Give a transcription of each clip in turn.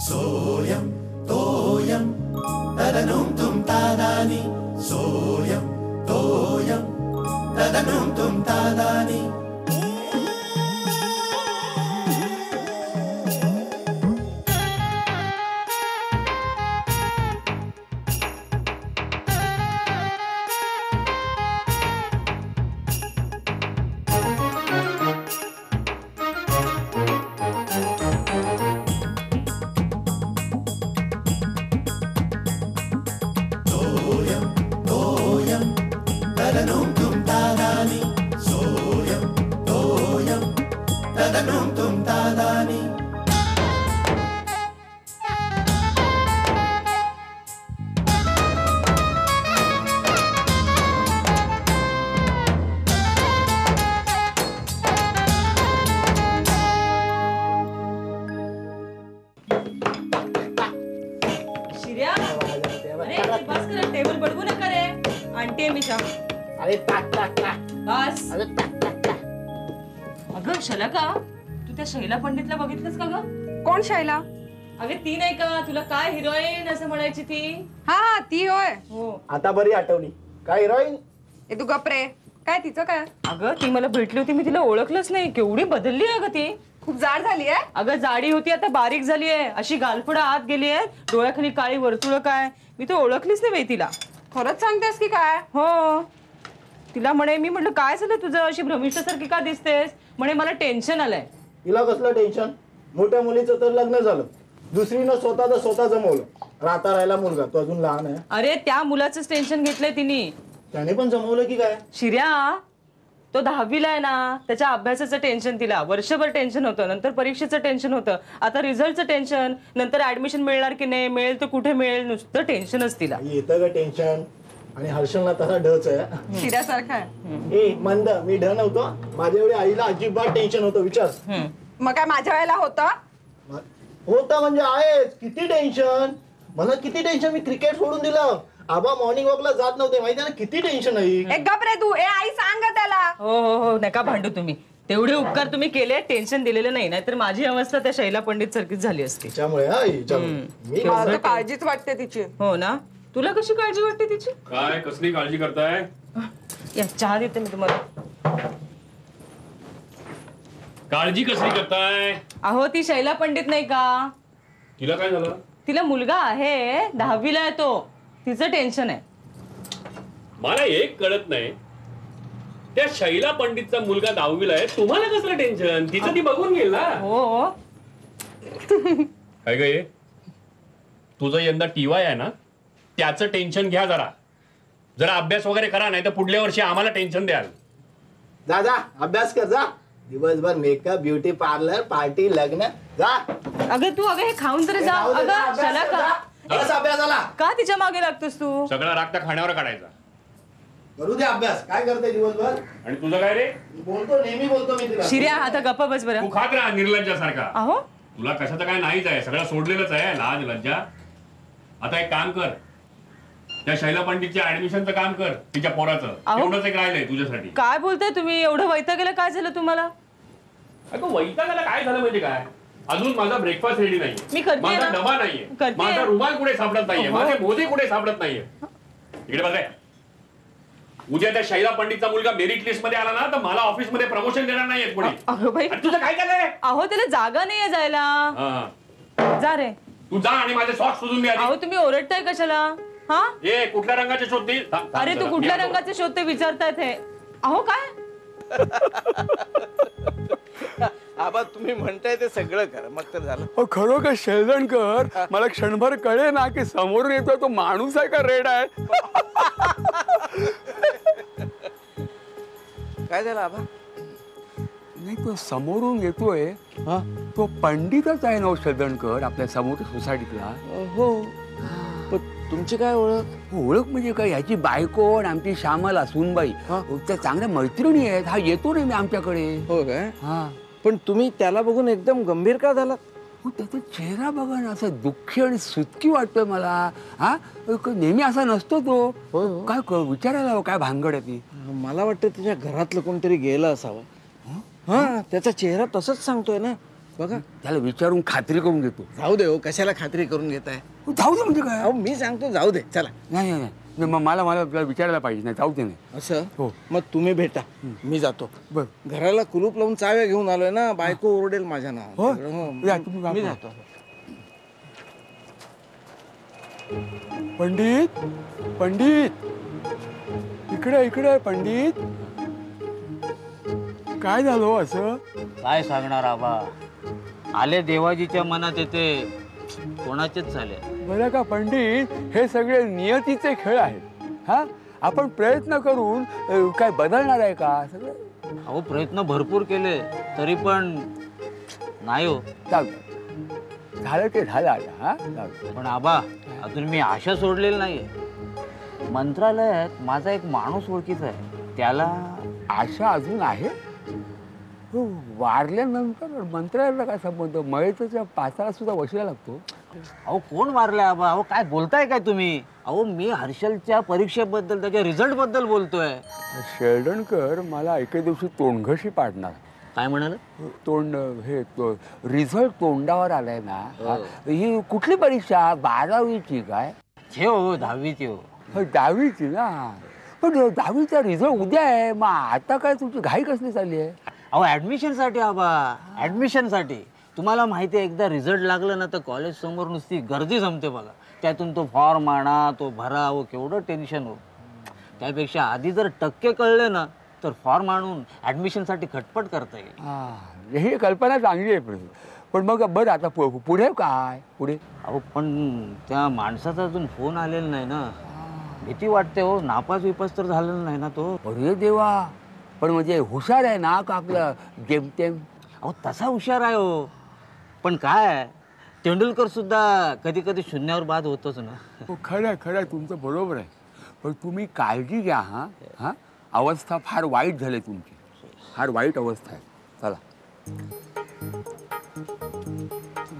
सोयम तोयम तदनुम तुम तादानी सोयम तोयम तदनुम तुम तादानी टेबल बडवू नका रे. आणते मी चहा. अरे टाक टाक टाक. बस. अरे टाक टाक टाक. अगं शैला, तू त्या शैला पंडितला बघितलंस का ग? कोण शैला? अगं ती नाही का तुला काय हिरोईन असं म्हणायची ती? हा हा ती होय. हो. आता बरी आठवली. काय हिरोईन? ए तू गप रे. काय तिचं काय? अगं ती मला भेटली होती, मी तिला ओळखलंच नाही. केवढी बदलली आहे अगं ती. खूप जाड झाली आहे. अगं जाडी होती आता बारीक झाली आहे. अशी गालफडं आत गेली आहे. डोळ्याखाली काळी वर्तुळ काय. मी तर ओळखलीच नाही बाई तिला. खरंच सांगतेस की काय? हो. तिला म्हणे, मी म्हटलं काय झालं तुझं, अशी भ्रमिष्ठासारखी का दिसतेस? म्हणे मला टेन्शन आलंय. तिला कसलं टेन्शन? मोठ्या मुलीचं तर लग्न झालं, दुसरीनं स्वतः जमवलं. राहता राहिला मुलगा, तो अजून लहान आहे. अरे त्या मुलाचंच टेन्शन घेतलंय तिने. त्याने पण जमवलं की काय? शिर्या तो 10वीला आहे ना, त्याच्या अभ्यासाचं टेन्शन तिला. वर्षभर टेन्शन होतं, नंतर परीक्षेचं टेन्शन होतं, आता रिझल्टचं टेन्शन, नंतर ऍडमिशन मिळणार की नाही, मिळेल तर कुठे मिळेल, नुसतं टेन्शनच तिला. येतं का टेन्शन? आणि हर्षलला तसा ढच आहे. शिऱ्यासारखा आहे. ए मंद, मी ढ नव्हतो. माझ्या एवढी आईला अजिबात टेन्शन होतं, विचार. मग काय माझ्या वेळेला होतं? होता म्हणजे आहेच. किती टेन्शन मला, किती टेन्शन. मी क्रिकेट सोडून दिलं. आबा मॉर्निंग वॉकला जात नव्हते, माहिती ना किती टेन्शन आहे. एक गप रे तू. ए आई सांग त्याला. हो हो हो, नका भांडू तुम्ही. तेवढे उपकार तुम्ही केले, टेन्शन दिलेलं नाही, नाहीतर माझी अवस्था त्या शैला पंडित सारखीच झाली असती. त्यामुळे मी मला तर काळजीच वाटते तिची. हो ना. तुला कशी काळजी वाटते तिची? काय कसली काळजी करताय? या चहा देते मी तुम्हाला. काळजी कसली करताय? अहो ती शैला पंडित नाही का, तिला काय झालं? तिला मुलगा आहे, 10वीला आहे तो. तिचं टेन्शन आहे. मला एक कळत नाही, त्या शैला पंडितचा मुलगा 10वीला आहे, तुम्हाला कसलं टेन्शन? तिचं ती बघून घेईल ना. हो. काय ग, तुझं यंदा टीवाय आहे ना, त्याचं टेन्शन घ्या. जरा अभ्यास वगैरे करा, नाही तर पुढल्या वर्षी आम्हाला टेन्शन द्याल. जा अभ्यास कर. जा दिवसभर मेकअप, ब्युटी पार्लर, पार्टी, लग्न. जा. अगं तू हे खाऊन तरी जा. अगं चला अभ्यासाला का तिच्या मागे लागतोस तू? सगळा राग त्या खाण्यावर काढायचा. करू दे अभ्यास. काय करते दिवसभर? आणि तुझं काय रे? बोलतो, नेहमी बोलतो मी तिला. शिर्या आता गप्पा बस बरं. तू खात राहा निर्लज्जासारखा. अहो तुला कशाचं काय नाहीच आहे, सगळं सोडलेलंच आहे. लाज लज्जा. आता एक काम कर, त्या शैला पंडितच्या ऍडमिशनचं काम कर. तिच्या पोराचं एवढंच एक राहिलंय तुझ्यासाठी. काय बोलताय तुम्ही? एवढं वैतागेलं काय झालं तुम्हाला? अगं वैतागाला काय झालं म्हणजे काय? अजून माझा ब्रेकफास्ट रेडी मी नाहीये, करतेय माझा ना. डबा नाहीये, करतेय. माझा रुमाल कुठे सापडत नाहीये, अहो. माझे मोजे कुठे सापडत नाहीये. इकडे बघाय, उद्या त्या शैला पंडितचा मुलगा मेरिट लिस्ट मध्ये आला ना, तर मला ऑफिस मध्ये प्रमोशन देणार नाहीये कोणी. अगं बाई, तुझं काय झालंय? अहो त्याला जागा नाहीये जायला. हा. जा रे. तू जा आणि माझे सॉक्स शोधून दे आधी. अहो तुम्ही ओरडताय कशाला? हा ए कुठल्या रंगाचे शोधते? अरे तू कुठल्या रंगाचे शोधते विचारतायत हे? अहो काय आबा तुम्ही म्हणताय ते सगळं करा, मग तर झालं. खरोखर शेळदणकर, मला क्षणभर कळे ना की समोरून येतोय तो माणूस आहे का रेड आहे. काय झालं आबा? नाही, तो समोरून येतोय तो पंडितच आहे ना शेळदणकर, आपल्या समोर सोसायटीतला. हो, पण तुमची काय ओळख? ओळख म्हणजे काय, ह्याची बायको आणि आमची श्यामला सूनबाई त्या चांगल्या मैत्रिणी आहेत. हा येतो नाही मी आमच्याकडे. हो काय? हा. पण तुम्ही त्याला बघून एकदम गंभीर का झाला? त्याचा चेहरा बघा ना, असं दुःखी आणि सुटकी वाटतोय मला. हा, नेहमी असा नसतो तो. काय विचारायला काय भानगड आहे ती? मला वाटतं त्याच्या घरातलं कोणतरी गेलं असावं. हा, त्याचा चेहरा तसंच सांगतोय ना. बघा त्याला विचारून खात्री करून घेतो. जाऊ दे हो, कशाला खात्री करून घेताय. जाऊ दे म्हणजे काय? अहो मी सांगतो जाऊ दे, चला. नाही नाही नाही, मग मला मला आपल्याला विचारायला पाहिजे. नाही जाऊ दे नाही. असं हो. मग तुम्ही भेटा, मी जातो. बर घराला कुलूप लावून चाव्या घेऊन आलोय ना, बायको ओरडेल माझ्या नाव. हो? या, तुम्ही जा. मी जातो. पंडित पंडित इकडे इकडे पंडित, काय झालं हो असं? काय सांगणार आबा, आले देवाजीच्या मनात येते कोणाचेच झाले. बरं का पंडित, हे सगळे नियतीचे खेळ आहेत. हा, आपण प्रयत्न करून काय बदलणार आहे का सगळं? अहो प्रयत्न भरपूर केले तरी पण नाही हो. जाऊ दे. झालं ते झालं आता. हा जाऊ दे. पण आबा अजून मी आशा सोडलेली नाहीये. मंत्रालयात माझा एक माणूस ओळखीचा आहे, त्याला आशा अजून आहे? हो, वारल्यानंतर मंत्रालयाला काय संबंध? मयतच्या पाचाला सुद्धा वशिला लागतो. अहो कोण मारलाय आबा? अहो काय बोलताय काय तुम्ही? अहो मी हर्षलच्या परीक्षेबद्दल, त्याच्या रिझल्ट बद्दल बोलतोय. शेल्डनकर मला एके दिवशी तोंडघशी पाडणार. काय म्हणाल? तोंड हे रिझल्ट तोंडावर आलाय ना. ही कुठली परीक्षा? 12वीची काय? हे हो 10वीची हो. 10वीची ना. पण 10वीचा रिझल्ट उद्या आहे, मग आता काय तुमची घाई कसली चालली आहे? अहो ॲडमिशनसाठी आबा, ॲडमिशनसाठी. तुम्हाला माहिती आहे एकदा रिझल्ट लागलं ना तर कॉलेज समोर नुसती गर्दी जमते बघा. त्यातून तो फॉर्म आणा, तो भरा, हो केवढं टेन्शन हो. त्यापेक्षा आधी जर टक्के कळले ना तर फॉर्म आणून ॲडमिशनसाठी खटपट करता येईल. ही कल्पना चांगली आहे. पण मग बरं आता पुढे काय? पुढे अहो पण त्या माणसाचा अजून फोन आलेला नाही ना. भीती वाटते हो, नापास विपास तर झालेला नाही ना तो. अरे देवा, पण म्हणजे हुशार आहे ना का आपलं जेमतेम? अहो तसा हुशार आहे हो, पण काय तेंडुलकर सुद्धा कधी कधी शून्यावर बाद होतोच ना. हो, खरं आहे खरं आहे, तुमचं बरोबर आहे. पण तुम्ही काळजी घ्या. हां हां, अवस्था फार वाईट झाली तुमची, फार वाईट अवस्था आहे. चला,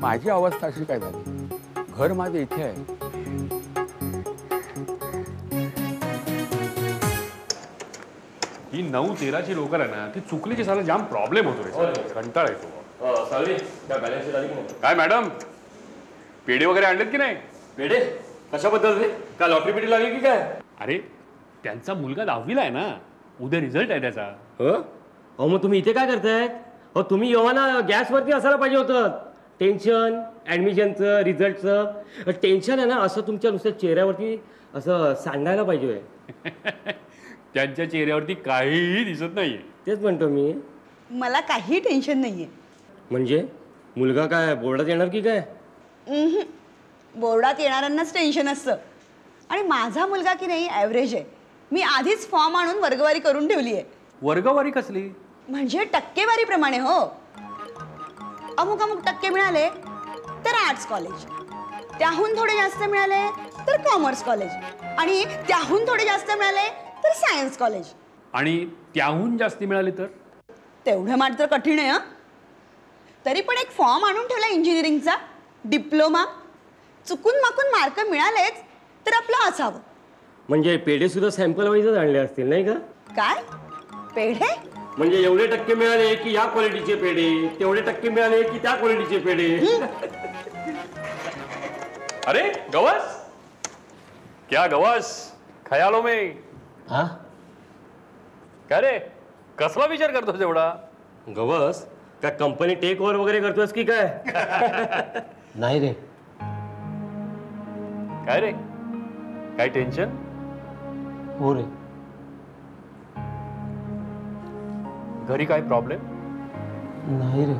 माझी अवस्था अशी काय झाली? घर माझं इथे आहे. ही 9-13ची लोकल आहे ना, ती चुकलीची साला जाम प्रॉब्लेम होतो रे. कंटाळा येतो. काय मॅडम, पेढे वगैरे आणलेत की नाही? पेढे कशाबद्दल रे? का लॉटरी पेढी लागली की काय? अरे त्यांचा मुलगा 10वीला आहे ना, उद्या रिझल्ट आहे त्याचा. अहो मग तुम्ही इथे काय करताय? हो तुम्ही येवाना गॅसवरती असायला पाहिजे होतं. टेन्शन ॲडमिशनचं, रिझल्टचं टेन्शन आहे ना, असं तुमच्या नुसत्या चेहऱ्यावरती असं सांगायला पाहिजे. त्यांच्या चेहऱ्यावरती काहीही दिसत नाहीये. तेच म्हणतो मी. मला काही टेन्शन नाहीये. म्हणजे मुलगा काय बोर्डात येणार की काय? बोर्डात येणाऱ्यांनाच टेन्शन असतं. आणि माझा मुलगा की नाही ॲव्हरेज आहे. मी आधीच फॉर्म आणून वर्गवारी करून ठेवली आहे. वर्गवारी कसली? म्हणजे टक्केवारीप्रमाणे हो. अमुक अमुक टक्के मिळाले तर आर्ट्स कॉलेज, त्याहून थोडे जास्त मिळाले तर कॉमर्स कॉलेज, आणि त्याहून थोडे जास्त मिळाले तर सायन्स कॉलेज, आणि त्याहून जास्ती मिळाले तर? तेवढं मात्र कठीण आहे. तरी पण एक फॉर्म आणून ठेवला इंजिनिअरिंगचा, डिप्लोमा. चुकून माकून मार्क मिळालेच तर आपलं असावं. म्हणजे पेढे सुद्धा सॅम्पल वाईजच आणले असतील नाही का? काय पेढे? म्हणजे एवढे टक्के मिळाले की या क्वालिटीचे पेढे, तेवढे टक्के मिळाले की त्या क्वालिटीचे पेढे. अरे गवस, क्या गवस, खयालो में. हा काय रे, कसला विचार करतोस एवढा? गवस, काय कंपनी टेक ओव्हर वगैरे करतोस की काय? नाही रे. काय रे, काय टेन्शन? हो रे. घरी काय प्रॉब्लेम? नाही रे.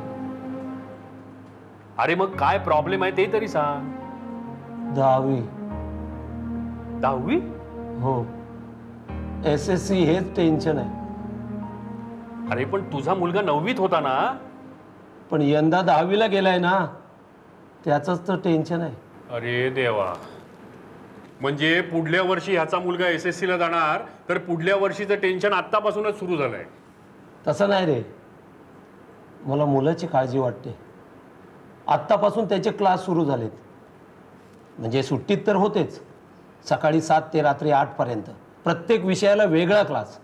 अरे मग काय प्रॉब्लेम आहे ते तरी सांग. 10वी. 10वी? हो, SSC हेच टेन्शन आहे. अरे पण तुझा मुलगा 9वीत होता ना? पण यंदा 10वीला गेलाय ना, त्याचंच तर टेन्शन आहे. अरे देवा, म्हणजे पुढल्या वर्षी ह्याचा मुलगा SSC ला जाणार तर पुढल्या वर्षीचं टेन्शन आत्तापासूनच सुरू झालंय. तसं नाही रे, मला मुलाची काळजी वाटते. आत्तापासून त्याचे क्लास सुरू झालेत. म्हणजे सुट्टीत तर होतेच, सकाळी 7 ते रात्री 8 पर्यंत प्रत्येक विषयाला वेगळा क्लास.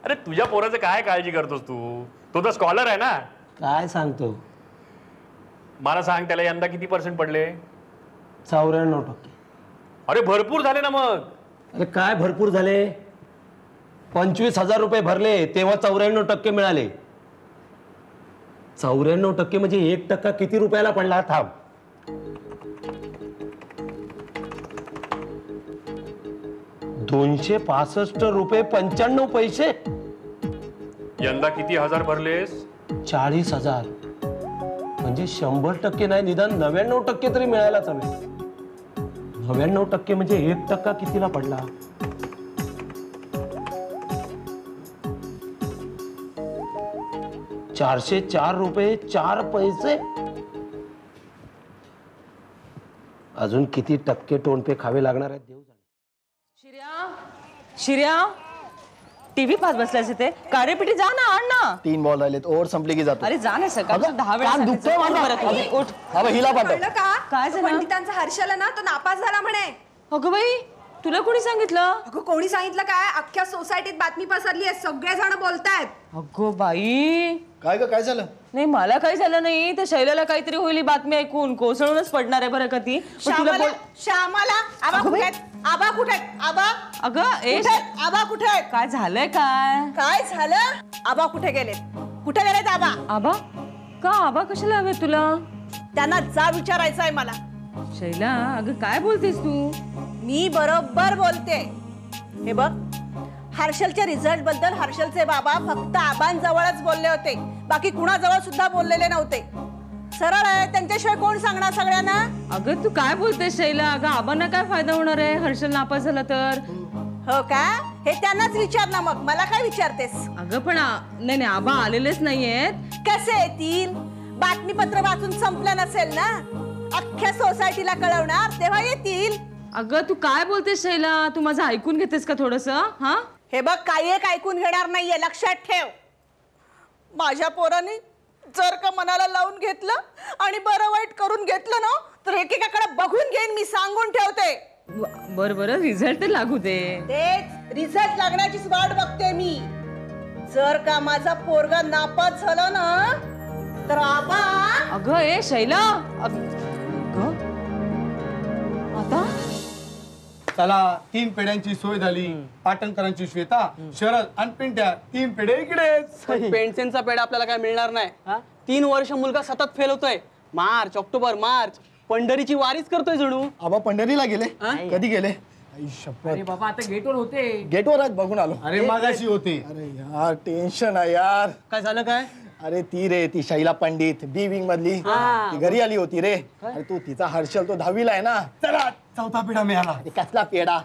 अरे तुझ्या पोराचं काय काळजी करतोस तू? तो तर स्कॉलर आहे ना. काय सांगतो? मला सांग त्याला यंदा किती पर्सेंट पडले? 94%. अरे भरपूर झाले ना मग. अरे काय भरपूर झाले? 25,000 रुपये भरले तेव्हा 94% मिळाले. 94% म्हणजे 1% किती रुपयाला पडला? थांब. 265 रुपये 95 पैसे. यंदा किती हजार भरलेस? 40,000. म्हणजे 100% नाही, निदान 99% तरी मिळायलाच हवे. 99% म्हणजे 1% कितीला पडला? 404 रुपये 4 पैसे. अजून किती टक्के टोनपे खावे लागणार आहेत देव जाणे. शिर्या टीव्ही पाहत बसल्यास इथे. कारेपिटी जा ना, आण ना. 3 बॉल राहिलेत, ओव्हर संपली की जातो. अरे जा ना, सकाळी 10 वेळा दुखतोय सांगायचं. उठ. हिला पाठव. कळलं का? काय तो झालं? पंडितांचा हर्षल ना तो नापास झाला म्हणे. अगं बाई, तुला कोणी सांगितलं? अगं कोणी सांगितलं काय? अख्ख्या सोसायटीत बातमी पसरली आहे, सगळे जण बोलतायत. अगं बाई, काय झालं? नाही मला काही झालं नाही. त्या शैलाला काहीतरी होईल ही बातमी ऐकून. कोसळूनच पडणार आहे बरं का ती. पण तुला श्यामाला आबा कुठे आहेत? आबा कुठे आहेत? आबा अगं ए कुठे आहेत? आबा कुठे आहेत? काय झालंय? काय झालं? आबा कुठे गेलेत? कुठे गेलेत आबा? आबा का? आबा कशाला हवे तुला? त्यांना जा विचारायचं आहे मला. शैला अगं काय बोलतेस तू? मी बरोबर बोलते. हे बघ, हर्षलच्या रिझल्ट बद्दल हर्षलचे बाबा फक्त आबांजवळच बोलले होते, बाकी कुणाजवळ सुद्धा बोललेले नव्हते. सरळ आहे, त्यांच्याशिवाय कोण सांगणार सगळ्यांना? अगं तू काय बोलतेस शैला? अगं आबांना काय फायदा होणार आहे हर्षल नापास झाला तर? हो का? हे त्यांनाच विचार ना, मग मला काय विचारतेस? अगं पण नाही नाही, आबा आलेलेच नाहीयेत. कसे येतील? बातमीपत्र वाचून संपलं नसेल ना, अख्ख्या सोसायटीला कळवणार तेव्हा येतील. अगं तू काय बोलतेस शैला? तू माझं ऐकून घेतेस का थोडस? हा हे बघ, काही एक ऐकून घेणार नाहीये, लक्षात ठेव. माझ्या पोराने जर का मनाला लावून घेतलं आणि बरं वाईट करून घेतलं ना, तर एकेकाकडे बघून घेईन मी, सांगून ठेवते. बरं रिझल्ट तर लागू दे. तेच रिझल्ट लागण्याचीच वाट बघते मी. जर का माझा पोरगा नापास झाला ना, तर आबा. अगं ए शैला, आता चला, 3 पेढ्यांची सोय झाली. पाटणकरांची श्वेता, शरद आणि पिंट्या 3 पेढे इकडेच. पेन्शनचा पेढा आपल्याला काय मिळणार नाही. 3 वर्ष मुलगा सतत फेल होतोय. मार्च, ऑक्टोबर, मार्च पंढरीची वारीच करतोय जणू. आबा पंढरीला गेले? कधी गेले? अरे बाबा, आता गेटवर होते. गेटवर आज बघून आलो. अरे मागाशी होते. अरे यार टेन्शन आहे यार. काय झालं? काय? अरे ती शैला पंडित बी विंग मधली, ती घरी आली होती रे. अरे तू तिचा हर्षल तो 10वीला आहे ना. चला, 4था पेढा मिळाला. कसला पेढा?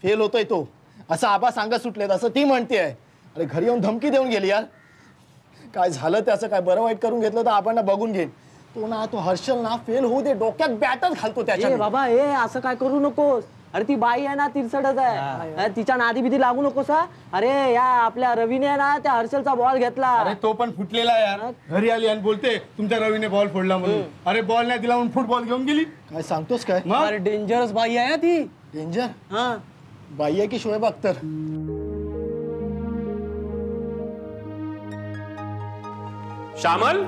फेल होतोय तो, असं आबा सांगत सुटलेत असं ती म्हणते. अरे घरी येऊन धमकी देऊन गेली यार. काय झालं त्याचं? काय बरं वाईट करून घेतलं तर आपण बघून घेईन. तो हर्षल ना फेल होऊ दे, डोक्यात बॅटर घालतो त्याच्या. बाबा असं काय करू नकोस. अरे ती बाई आहे ना, तिरसडच आहे. तिच्या नादी बिदी लागू नकोस. अरे या आपल्या रवीने ना त्या हर्षलचा बॉल घेतला. अरे तो पण फुटलेला यार. घरी आली आणि बोलते तुमच्या रवीने बॉल फोडला म्हणून. अरे बॉल नाही दिला म्हणून फुटबॉल घेऊन गेली. काय सांगतोस काय? अरे डेंजरस बाई आहे ना ती. डेंजर? हा, बाई आहे की शोएब अख्तर? श्यामल,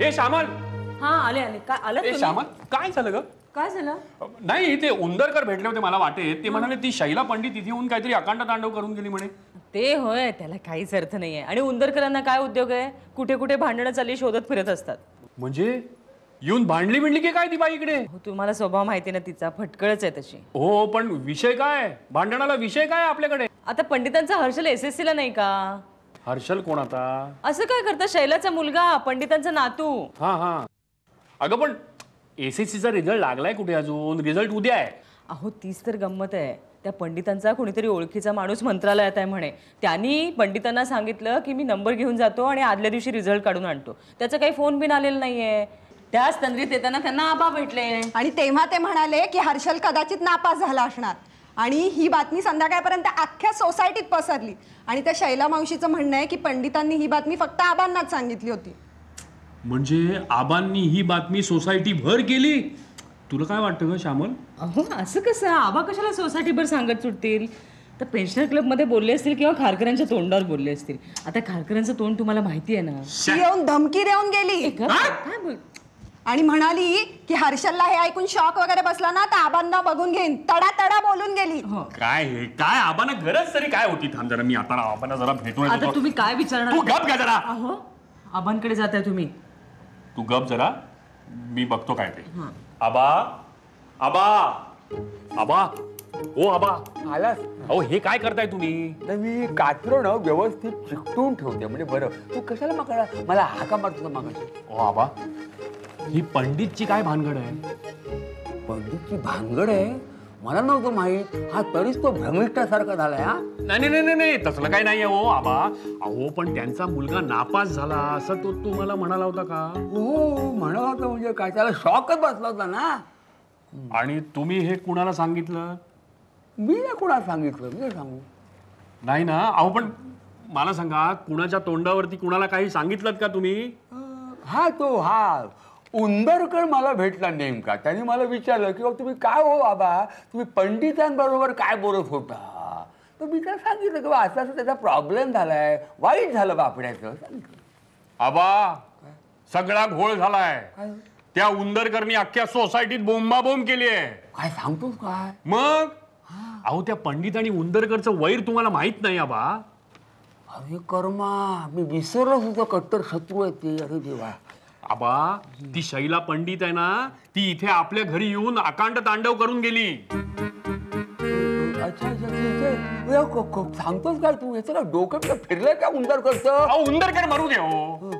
ए श्यामल. हा आले काय आलं? ए श्यामल, काय झालं ग? काय झालं? नाही, ते उंदरकर भेटले होते मला वाटेत. ते म्हणाले ती शैला पंडित तिथे येऊन काहीतरी अकांड तांडव करून गेली म्हणे. ते होय, त्याला काहीच अर्थ नाहीये. आणि उंदरकरांना काय उद्योग आहे? कुठे कुठे भांडणं चालली शोधत फिरत असतात. म्हणजे येऊन भांडली की काय ती बाई इकडे? हो, तुम्हाला स्वभाव माहिती ना तिचा, फटकळच आहे तशी. हो, पण विषय काय? भांडणाला विषय काय आपल्याकडे? आता पंडितांचा हर्षल SSC ला नाही का? हर्षल कोण आता? असं काय करता? शैलाचा मुलगा, पंडितांचा नातू. हा अगं पण SSCचा रिझल्ट लागलाय कुठे अजून? रिझल्ट उद्या आहे. अहो तीच तर गंमत आहे. त्या पंडितांचा कोणीतरी ओळखीचा माणूस मंत्रालयात आहे म्हणे. त्यांनी पंडितांना सांगितलं की मी नंबर घेऊन जातो आणि आदल्या दिवशी रिझल्ट काढून आणतो. त्याचा काही फोन बिन आलेला नाहीये. त्याच तंद्रीत येताना त्यांना आबा भेटले आणि तेव्हा ते म्हणाले की हर्षल कदाचित नापास झाला असणार. आणि ही बातमी संध्याकाळपर्यंत अख्ख्या सोसायटीत पसरली. आणि त्या शैला मावशीचं म्हणणं आहे की पंडितांनी ही बातमी फक्त आबांनाच सांगितली होती. म्हणजे आबांनी ही बातमी सोसायटी भर केली? तुला काय वाटतं ग श्यामल? अहो असं कसं? आबा कशाला सोसायटीभर सांगत सुटतील? तर पेन्शनर क्लब मध्ये बोलले असतील किंवा खारकरांच्या तोंडावर बोलले असतील. आता खारकरांचं तोंड तुम्हाला माहिती आहे ना. ती येऊन धमकी देऊन गेली काय बोल आणि म्हणाली की हर्षलला हे ऐकून शॉक वगैरे बसला ना तर आबांना बघून घेईन. तडा तडा बोलून गेली. काय हे काय आबांना गरज तरी काय होती? थांब जरा, मी आता आबांना जरा भेटून आता तुम्ही काय विचारणार? तू गप का जरा. अहो आबांकडे जाताय तुम्ही. तू गप जरा, मी बघतो काय ते. आबा आबा आबा ओ आबा आलास? अहो हे काय करताय तुम्ही? नाही, मी कात्रण व्यवस्थित चिकटून ठेवते म्हणजे बरं. तू कशाला मला हाका मारतो मागाशी? ओ आबा, ही पंडितची काय भानगड आहे? पंडितची भानगड आहे? मला नव्हतं माहित. हा तरीच तो भ्रमिष्ठासारखा झालाय. हा नाही नाही नाही नाही, तसलं काय नाही हो आबा. अहो पण त्यांचा मुलगा नापास झाला असं तो तुम्हाला म्हणाला होता का? हो म्हणाला होता. म्हणजे काय, त्याला शॉकच बसला होता ना. आणि तुम्ही हे कुणाला सांगितलं? मी नाही कुणाला सांगितलं. मी सांगू नाही ना. अहो पण मला सांगा, कुणाच्या तोंडावरती कुणाला काही सांगितलं का तुम्ही? हा उंदरकर मला भेटला नेमका. त्यांनी मला विचारलं की तुम्ही काय हो बाबा, तुम्ही पंडितांबरोबर काय बोलत होता? तर मी त्याला सांगितलं की असं असं त्याचा प्रॉब्लेम झालाय, वाईट झालं बापड्याचं. आबा सगळा घोळ झालाय. त्या उंदरकरनी अख्ख्या सोसायटीत बोंबाबोंब केली आहे. काय सांगतोस काय? मग अहो त्या पंडित आणि उंदरकरचं वैर तुम्हाला माहित नाही आबा? अरे कर्मा, मी विसरलोच होतो कट्टर शत्रू आहे ते. अरे देवा. आबा ती शैला पंडित आहे ना, ती इथे आपल्या घरी येऊन अकांड तांडव करून गेली. अच्छा सांगतोस काय तू? याचं काय डोक्यात फिरलंय का उंदरकरचं? उंदरकर मरू दे हो.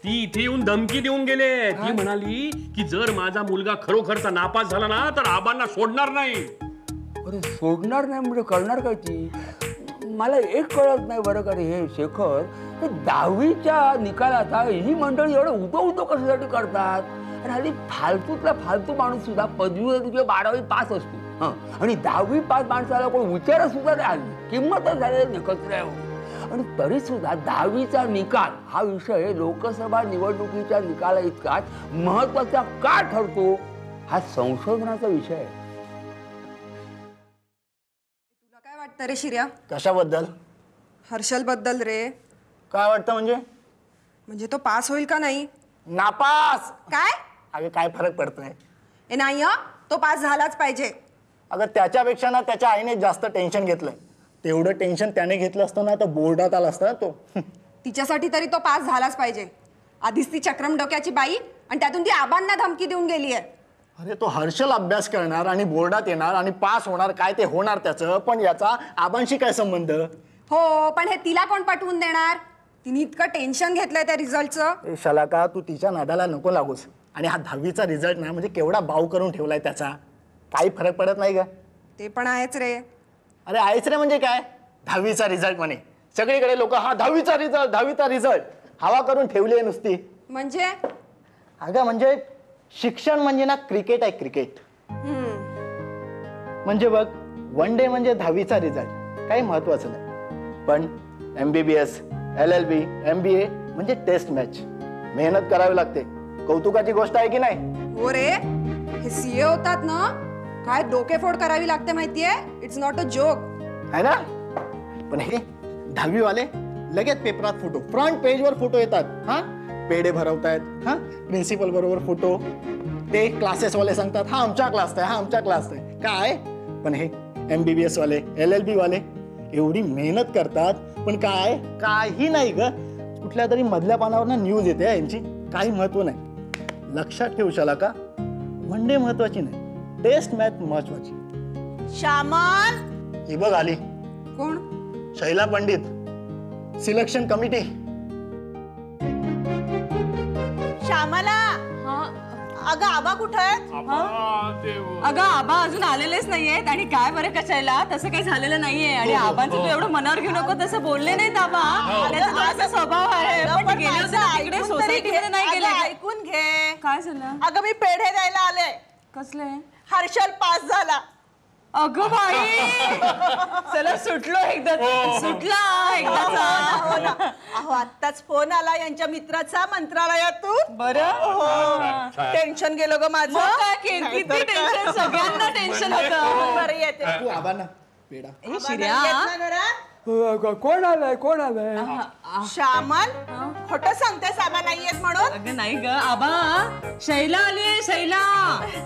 ती इथे येऊन धमकी देऊन गेले. ती म्हणाली की जर माझा मुलगा खरोखरचा नापास झाला ना तर आबांना सोडणार नाही. अरे सोडणार नाही म्हणजे करणार काय ती? मला एक कळत नाही बरं का रे हे शेखर, 10वीच्या निकालाचा ही मंडळी एवढं उदो कशासाठी करतात? आणि हल्ली फालतूतला फालतू माणूस सुद्धा पदवी 12वी पास असतो आणि 10वी पास माणसाला कोण विचार सुद्धा नाही आली. किंमतच झालेली नकचऱ्या आहे. आणि तरी सुद्धा 10वीचा निकाल हा विषय लोकसभा निवडणुकीच्या निकाला इतकाच महत्वाचा का ठरतो? हा संशोधनाचा विषय आहे. तुला काय वाटतं रे शिर्या? कशाबद्दल? हर्षल बद्दल रे. काय वाटतं म्हणजे? म्हणजे तो पास होईल का नाही? नापास. काय? अगं काय फरक पडतोय? ए नाही, तो पास झालाच पाहिजे. अगं त्याच्यापेक्षा ना त्याच्या आईने जास्त टेन्शन घेतलंय. तेवढं टेन्शन त्याने घेतलं असतं ना तर बोर्डात आला असता तो. तिच्यासाठी तरी तो पास झालाच पाहिजे. आधीच ती चक्रम डोक्याची बाई आणि त्यातून ती आबांना धमकी देऊन गेली आहे. अरे तो हर्षल अभ्यास करणार आणि बोर्डात येणार आणि पास होणार, काय ते होणार त्याचं. पण याचा आबांशी काय संबंध? हो पण हे तिला कोण पटवून देणार? तिने इतकं टेन्शन घेतलंय त्या रिझल्टचं. शलाका तू तिच्या नादाला नको लागूस. आणि हा 10वीचा रिझल्ट ना म्हणजे केवढा बाऊ करून ठेवलाय त्याचा. काही फरक पडत नाही का? ते पण आहेच रे. अरे आहेच रे म्हणजे काय? 10वीचा रिझल्ट म्हणे. सगळीकडे लोक हा 10वीचा रिझल्ट हवा करून ठेवली आहे नुसती. म्हणजे अगं म्हणजे शिक्षण म्हणजे ना क्रिकेट आहे, क्रिकेट. म्हणजे बघ, वन डे म्हणजे 10वीचा रिझल्ट काही महत्वाचं नाही. पण MBBS, LLB, MBA म्हणजे टेस्ट मॅच. मेहनत करावी लागते. कौतुकाची गोष्ट आहे की नाही? हो रे. हे CA होतात ना, काय डोकेफोड करावी लागते माहितीये. इट्स नॉट अ जोक आहे ना. पण हे 10वी वाले लगेच पेपरात फोटो, फ्रंट पेजवर फोटो येतात. हा पेढे भरवतायत, हा प्रिन्सिपल बरोबर फोटो. ते क्लासेस वाले सांगतात हा आमच्या क्लासचा आहे, हा आमच्या क्लासचा आहे. काय पण हे MBBS वाले, LLB वाले एवढी मेहनत करतात पण काय काही नाही ग. कुठल्या तरी मधल्या पानावर ना न्यूज येते यांची. काही महत्व नाही. लक्षात ठेवू शाला का, वन डे महत्वाची नाही, टेस्ट मॅच महत्वाची. श्यामल ही बघ आली. कोण? Shaila Pandit, selection committee. श्यामला. अगं आबा कुठे आहेत? अगं आबा अजून आलेलेच नाहीयेत. आणि काय बरं कशाला, तसं काही झालेलं नाहीये. आणि आबांचं तू एवढं मनावर घेऊ नको, तसं बोलले नाहीत आबा. त्याचा स्वभाव आहे. पण गेले होते ना तिकडे सोसायटीमध्ये नाही गेले. ऐकून घे. काय झालं? अगं मी पेढे द्यायला आले. कसले? हर्षल पास झाला. अगं बाई, चला सुटलो एकदा. सुटला एकदा. अहो आत्ताच फोन आला यांच्या मित्राचा मंत्रालयातून. बरं. टेन्शन गेलो ग माझं. किती टेन्शन, सगळ्यांना टेन्शन होतं. बरं येते. तू आबांना पेढा. कोण आलंय कोण आलंय? श्यामल खोट सांगतेस आबा नाहीयेत म्हणून? अगं नाही ग आबा, शैला आली शैला.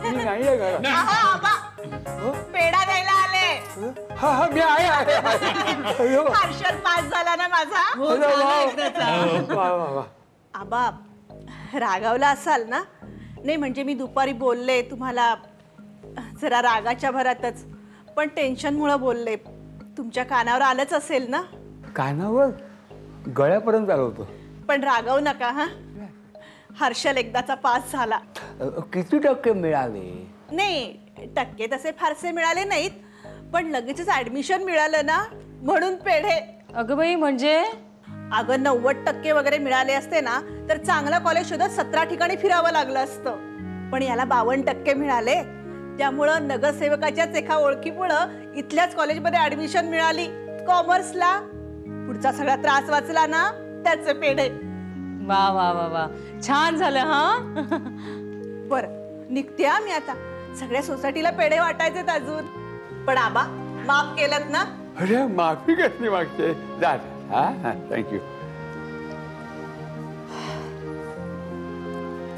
मी नाहीये घरात. आबा पेढा द्यायला आले. हा हा मी आहे. अयो. हर्षल पास झाला ना माझा. हो, झाला एकदाचा. वा वा वा. आबा रागावला असाल ना? नाही म्हणजे मी दुपारी बोलले तुम्हाला जरा रागाच्या भरातच, पण टेन्शनमुळे बोलले. तुमच्या कानावर आलंच असेल ना? कानावर गळ्यापर्यंत आलं होतं. पण रागावू नका हा. हर्षल एकदाचा पास झाला. किती टक्के मिळाले? नाही टक्के तसे फारसे मिळाले नाहीत, पण लगेचच ऍडमिशन मिळालं ना म्हणून पेढे. अगं बाई म्हणजे? अगं 90% वगैरे मिळाले असते ना तर चांगलं कॉलेज शोधत 17 ठिकाणी फिरावं लागलं असतं. पण याला 52% मिळाले, त्यामुळं नगरसेवकाच्याच एका ओळखीमुळं इथल्याच कॉलेजमध्ये ऍडमिशन मिळाली कॉमर्सला. पुढचा सगळा त्रास वाचला ना त्याचे पेढे. वा वा वा वा, छान झालं हा. बरं निघते मी आता. सगळ्या सोसायटीला पेढे वाटायचेत अजून. पण आबा माफ केलत ना? अरे माफी कसली मागते. जा. हा हा थँक्यू.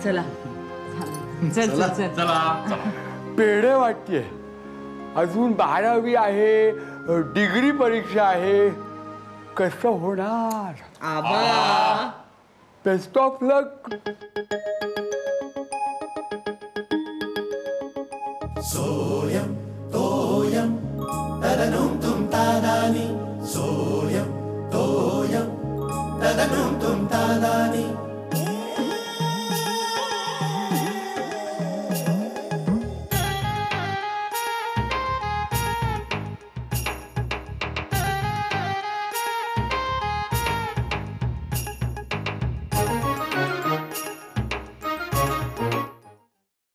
चला चल चल चल. चला पेढे वाटते. अजून 12वी आहे, डिग्री परीक्षा आहे. कसं होणार? आबा बेस्ट ऑफ लक. सोयम तोयम तदनुम तुम तादानी. सोयम तोयम तदनुम तुम तादानी.